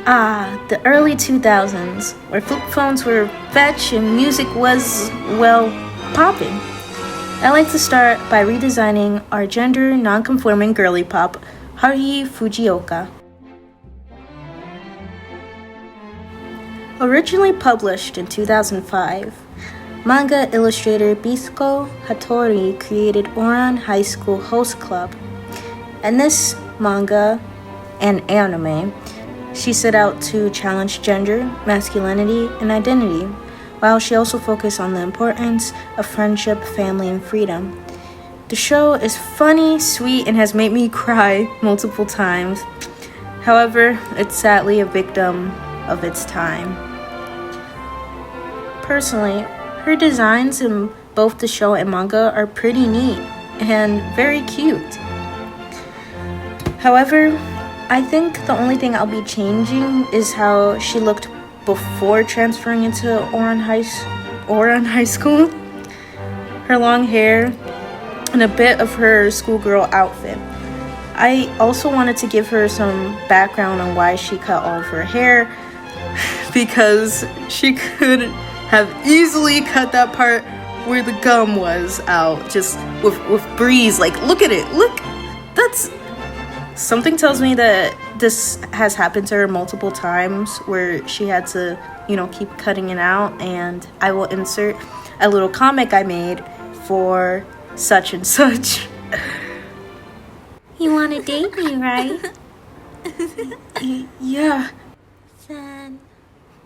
The early 2000s, where flip phones were fetch and music was, well, popping. I like to start by redesigning our gender non-conforming girly pop, Haruhi Fujioka. Originally published in 2005, manga illustrator Bisco Hattori created Oran High School Host Club. In this manga and anime, she set out to challenge gender, masculinity, and identity, while she also focused on the importance of friendship, family, and freedom. The show is funny, sweet, and has made me cry multiple times. However, it's sadly a victim of its time. Personally, her designs in both the show and manga are pretty neat and very cute. However, I think the only thing I'll be changing is how she looked before transferring into Oran High School. Her long hair and a bit of her schoolgirl outfit. I also wanted to give her some background on why she cut all of her hair, because she could have easily cut that part where the gum was out, just with breeze. Like, look at it, look, that's... Something tells me that this has happened to her multiple times where she had to, keep cutting it out, and I will insert a little comic I made for such and such. You want to date me, right? Yeah. Then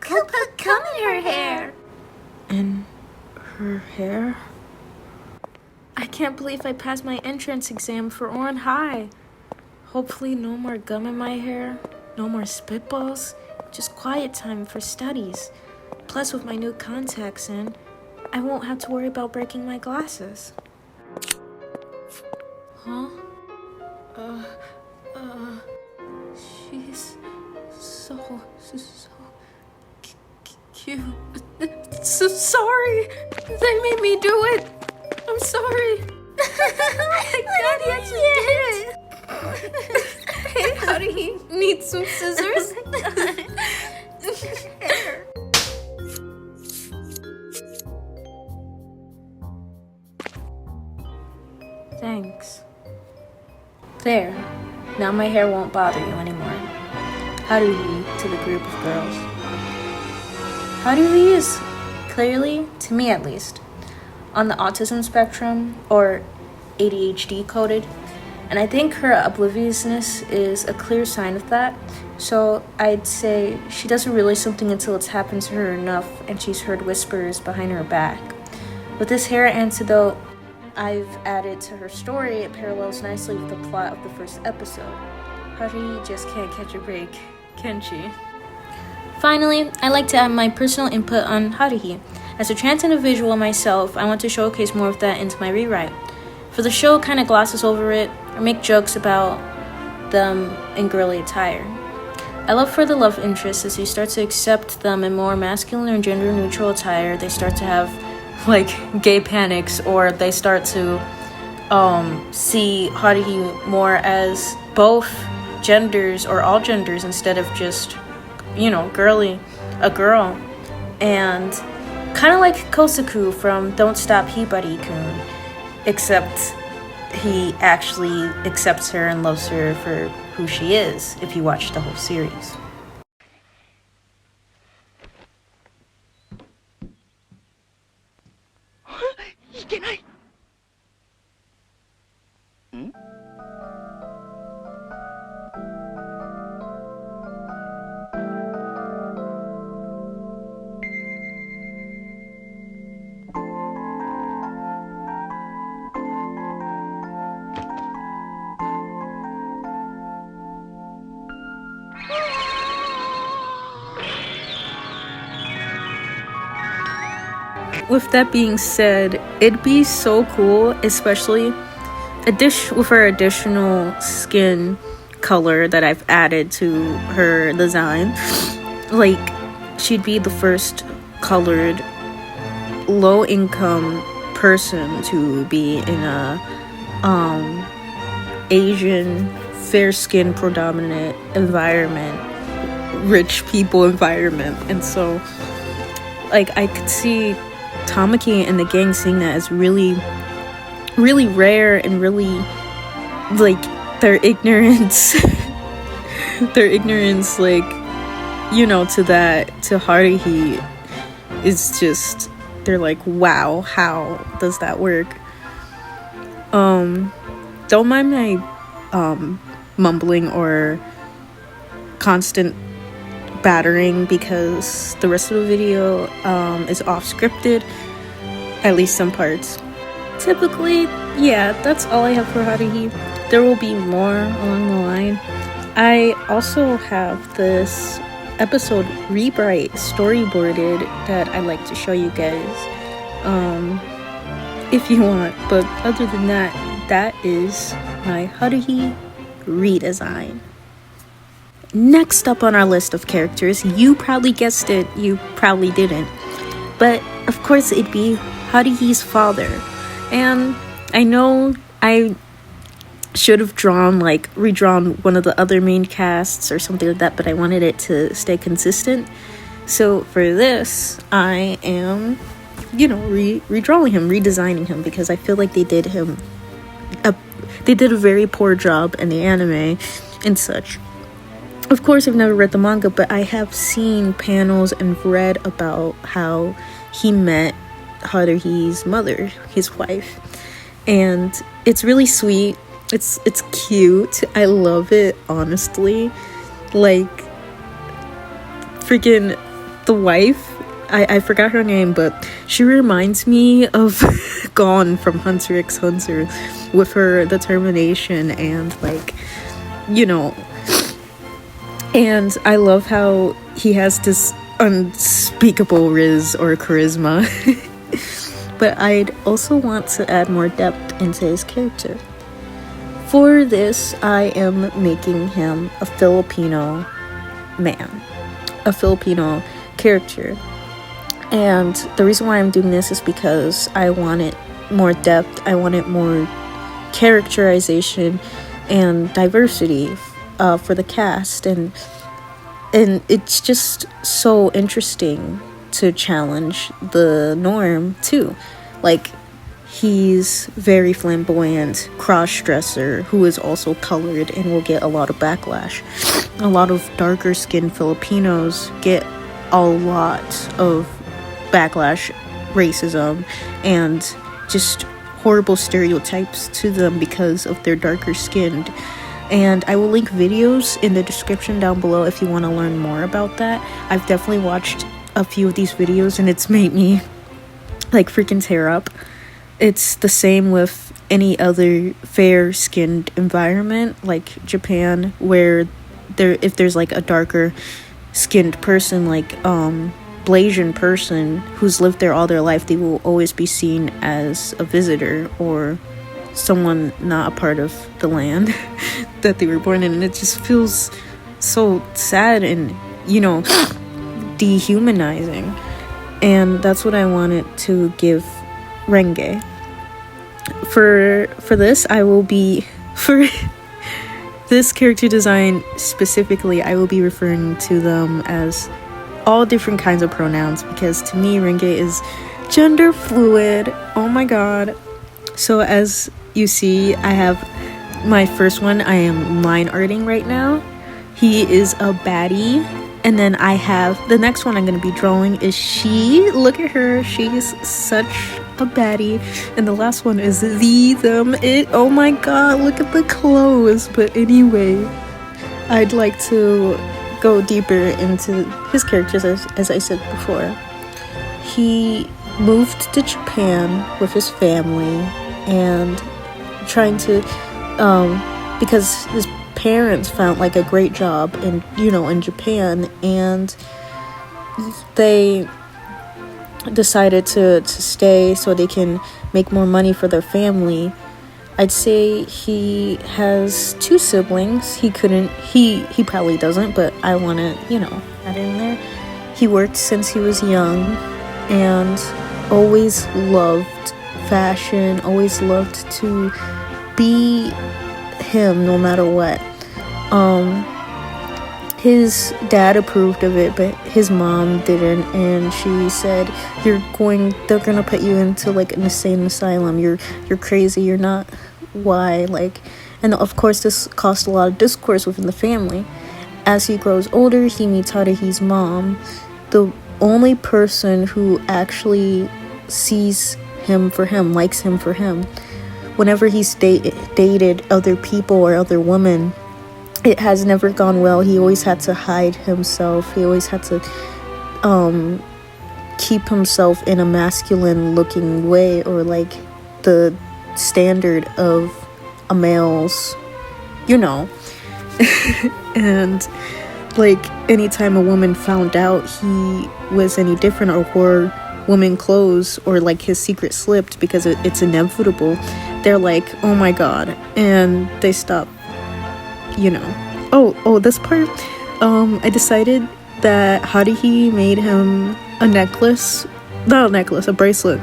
put gum in her hair. In her hair? I can't believe I passed my entrance exam for Oran High. Hopefully no more gum in my hair, no more spitballs, just quiet time for studies. Plus, with my new contacts in, I won't have to worry about breaking my glasses. Huh? She's so cute. So sorry. They made me do it. I'm sorry. God, yes, you did it. Hey, how do you need some scissors? Thanks. There. Now my hair won't bother you anymore. Haruhi to the group of girls. Haruhi is clearly, to me at least, on the autism spectrum, or ADHD coded. And I think her obliviousness is a clear sign of that. So I'd say she doesn't realize something until it's happened to her enough and she's heard whispers behind her back. With this hair antidote I've added to her story, it parallels nicely with the plot of the first episode. Haruhi just can't catch a break, can she? Finally, I like to add my personal input on Haruhi. As a trans individual myself, I want to showcase more of that into my rewrite. For the show kind of glosses over it or make jokes about them in girly attire. I love for the love interest as they start to accept them in more masculine or gender neutral attire. They start to have gay panics, or they start to see Haruhi more as both genders or all genders instead of just, girly, a girl. And kind of like Kosaku from Don't Stop Hibari Kun, except he actually accepts her and loves her for who she is if you watch the whole series. With that being said, it'd be so cool, especially with her additional skin color that I've added to her design. She'd be the first colored low-income person to be in a Asian fair skin predominant environment rich people environment. And so like I could see Tamaki and the gang seeing that as really rare, and really like their ignorance like, you know, to Haruhi is just, they're like, wow, how does that work? Don't mind my mumbling or constant battering, because the rest of the video is off scripted, at least some parts. Typically, yeah, that's all I have for Haruhi. There will be more along the line. I also have this episode rewrite storyboarded that I'd like to show you guys if you want, but other than that, that is my Haruhi redesign. Next up on our list of characters, you probably guessed it, you probably didn't, but of course it'd be Haruhi's father. And I know I should have redrawn one of the other main casts or something like that, but I wanted it to stay consistent. So for this, I am, redrawing him, redesigning him, because I feel like they did a very poor job in the anime and such. Of course, I've never read the manga, but I have seen panels and read about how he met Haruhi's mother, his wife, and it's really sweet. It's cute. I love it, honestly. Like, freaking the wife, I forgot her name, but she reminds me of Gon from Hunter x Hunter, with her determination and, like, and I love how he has this unspeakable riz or charisma. But I'd also want to add more depth into his character. For this, I am making him a Filipino man, a Filipino character. And the reason why I'm doing this is because I wanted more depth, I wanted more characterization and diversity for the cast, and it's just so interesting to challenge the norm too. Like, he's very flamboyant cross-dresser who is also colored and will get a lot of backlash. A lot of darker skinned Filipinos get a lot of backlash, racism, and just horrible stereotypes to them because of their darker skinned. And I will link videos in the description down below if you want to learn more about that. I've definitely watched a few of these videos and it's made me like freaking tear up. It's the same with any other fair-skinned environment like Japan, where if there's like a darker skinned person, like Blasian person who's lived there all their life, they will always be seen as a visitor or someone not a part of the land that they were born in. And it just feels so sad and dehumanizing. And that's what I wanted to give Renge. For this, I will be, for this character design specifically, I will be referring to them as all different kinds of pronouns, because to me Renge is gender fluid. Oh my god. So as you see, I have my first one, I am line arting right now. He is a baddie. And then I have the next one I'm going to be drawing is she. Look at her. She's such a baddie. And the last one is them, it. Oh my god, look at the clothes. But anyway, I'd like to go deeper into his characters as I said before. He moved to Japan with his family and trying to because his parents found like a great job in Japan, and they decided to stay so they can make more money for their family. I'd say he has 2 siblings. He probably doesn't, but I want to add in there. He worked since he was young and always loved fashion, always loved to be him no matter what. his dad approved of it, but his mom didn't, and she said, they're gonna put you into like an insane asylum. You're crazy, you're not. Why? Like, and of course this caused a lot of discourse within the family. As he grows older, he meets Haruhi's mom, the only person who actually sees him for him, likes him for him. Whenever he's dated other people or other women, it has never gone well. He always had to hide himself. He always had to keep himself in a masculine looking way, or like the standard of a male's, and like anytime a woman found out he was any different or wore women clothes, or like his secret slipped, because it's inevitable, they're like, oh my god, and they stop. This part, I decided that Haruhi made him a bracelet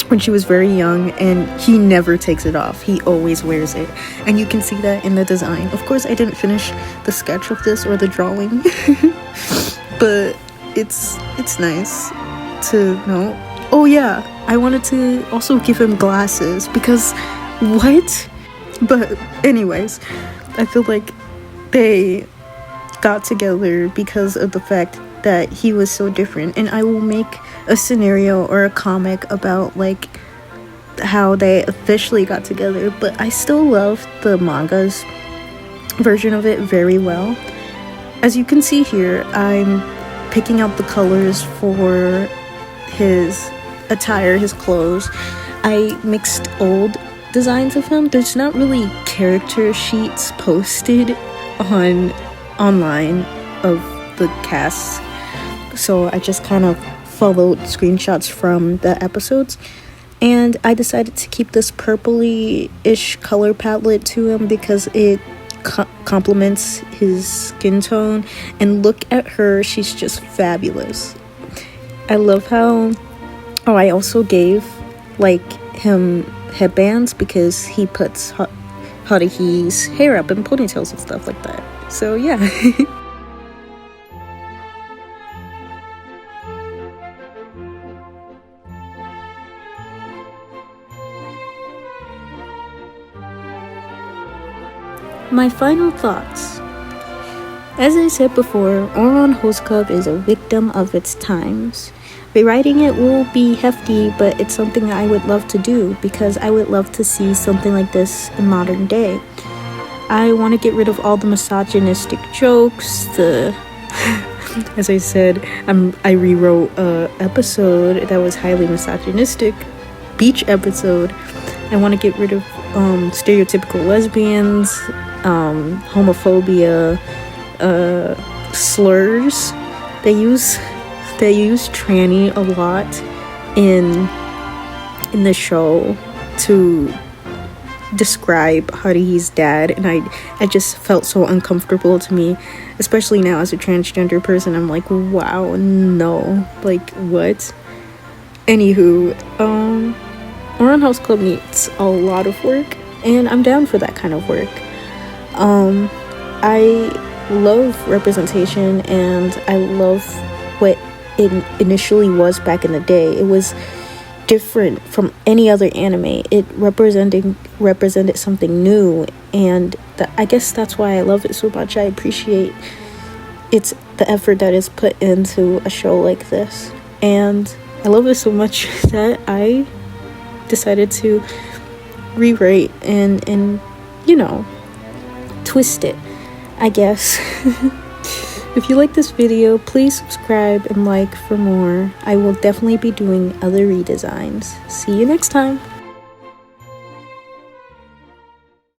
when she was very young, and he never takes it off. He always wears it, and you can see that in the design. Of course, I didn't finish the sketch of this or the drawing, but it's nice to know. Oh yeah, I wanted to also give him glasses, because what? But anyways, I feel like they got together because of the fact that he was so different, and I will make a scenario or a comic about like how they officially got together, but I still love the manga's version of it very well. As you can see here, I'm picking out the colors for his attire, his clothes. I mixed old designs of him. There's not really character sheets posted online of the cast, so I just kind of followed screenshots from the episodes, and I decided to keep this purpley-ish color palette to him because it complements his skin tone. And look at her, she's just fabulous. I love how I also gave like him headbands, because he puts Haruhi's hair up in ponytails and stuff like that. So yeah. My final thoughts. As I said before, OHSH is a victim of its times. Rewriting it will be hefty, but it's something I would love to do, because I would love to see something like this in modern day. I want to get rid of all the misogynistic jokes, as I said, I rewrote a episode that was highly misogynistic, beach episode. I want to get rid of stereotypical lesbians, homophobia, slurs. They use tranny a lot in the show to describe Haruhi's dad, and I just felt so uncomfortable to me, especially now as a transgender person. I'm like, wow, no, like what? Anywho, OHSH needs a lot of work, and I'm down for that kind of work. I love representation, and I love what it initially was back in the day. It was different from any other anime. It represented something new, and I guess that's why I love it so much. I appreciate the effort that is put into a show like this, and I love it so much that I decided to rewrite and twist it, I guess. If you like this video, please subscribe and like for more. I will definitely be doing other redesigns. See you next time.